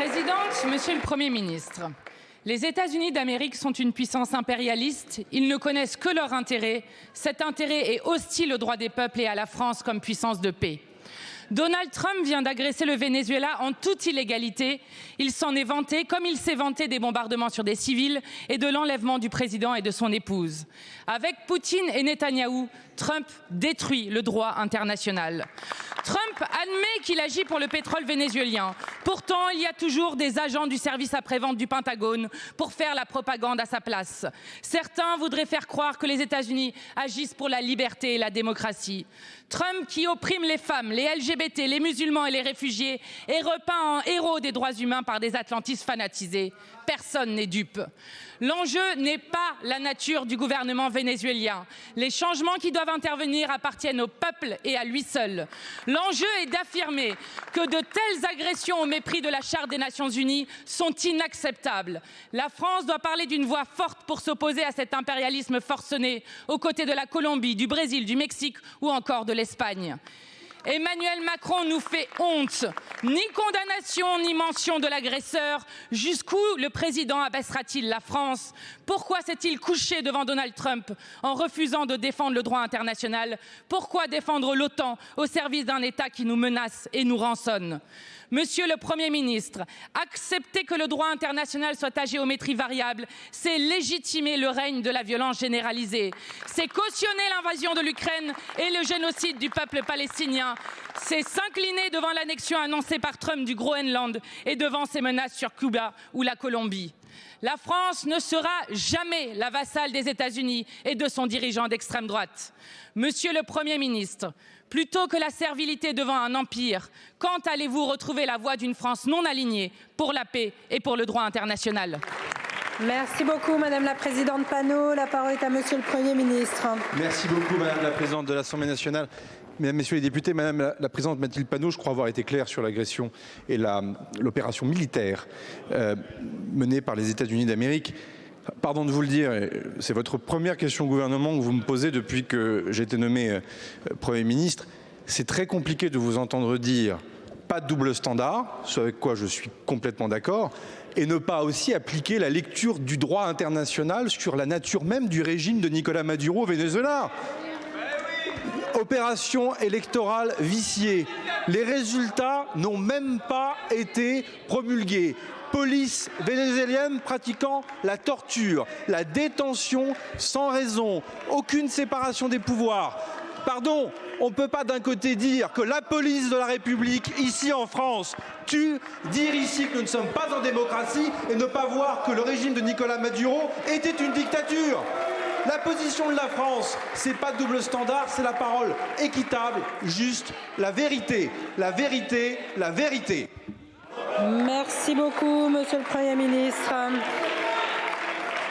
Présidente, Monsieur le Premier ministre, les États-Unis d'Amérique sont une puissance impérialiste. Ils ne connaissent que leur intérêt. Cet intérêt est hostile aux droits des peuples et à la France comme puissance de paix. Donald Trump vient d'agresser le Venezuela en toute illégalité. Il s'en est vanté, comme il s'est vanté des bombardements sur des civils et de l'enlèvement du président et de son épouse. Avec Poutine et Netanyahou, Trump détruit le droit international. Trump admet qu'il agit pour le pétrole vénézuélien. Pourtant, il y a toujours des agents du service après-vente du Pentagone pour faire la propagande à sa place. Certains voudraient faire croire que les États-Unis agissent pour la liberté et la démocratie. Trump, qui opprime les femmes, les LGBT, les musulmans et les réfugiés, est repeint en héros des droits humains par des atlantistes fanatisés. Personne n'est dupe. L'enjeu n'est pas la nature du gouvernement vénézuélien. Les changements qui doivent intervenir appartiennent au peuple et à lui seul. L'enjeu est d'affirmer que de telles agressions au mépris de la Charte des Nations Unies sont inacceptables. La France doit parler d'une voix forte pour s'opposer à cet impérialisme forcené aux côtés de la Colombie, du Brésil, du Mexique ou encore de l'Espagne. Emmanuel Macron nous fait honte. Ni condamnation, ni mention de l'agresseur. Jusqu'où le président abaissera-t-il la France? Pourquoi s'est-il couché devant Donald Trump en refusant de défendre le droit international? Pourquoi défendre l'OTAN au service d'un État qui nous menace et nous rançonne? Monsieur le Premier ministre, accepter que le droit international soit à géométrie variable, c'est légitimer le règne de la violence généralisée. C'est cautionner l'invasion de l'Ukraine et le génocide du peuple palestinien. C'est s'incliner devant l'annexion annoncée par Trump du Groenland et devant ses menaces sur Cuba ou la Colombie. La France ne sera jamais la vassale des États-Unis et de son dirigeant d'extrême droite. Monsieur le Premier ministre, plutôt que la servilité devant un empire, quand allez-vous retrouver la voie d'une France non alignée pour la paix et pour le droit international? Merci beaucoup, Madame la Présidente Panot. La parole est à Monsieur le Premier ministre. Merci beaucoup, Madame la Présidente de l'Assemblée nationale. Mesdames, Messieurs les députés, Madame la Présidente Mathilde Panot, je crois avoir été clair sur l'agression et l'opération militaire menée par les États-Unis d'Amérique. Pardon de vous le dire, c'est votre première question au gouvernement que vous me posez depuis que j'ai été nommé Premier ministre. C'est très compliqué de vous entendre dire pas de double standard, ce avec quoi je suis complètement d'accord, et ne pas aussi appliquer la lecture du droit international sur la nature même du régime de Nicolás Maduro au Venezuela. Opération électorale viciée. Les résultats n'ont même pas été promulgués. Police vénézuélienne pratiquant la torture, la détention sans raison, aucune séparation des pouvoirs. Pardon, on ne peut pas d'un côté dire que la police de la République, ici en France, tue, dire ici que nous ne sommes pas en démocratie et ne pas voir que le régime de Nicolás Maduro était une dictature. La position de la France, c'est pas de double standard, c'est la parole équitable, juste, la vérité, la vérité, la vérité. Merci beaucoup, Monsieur le Premier ministre.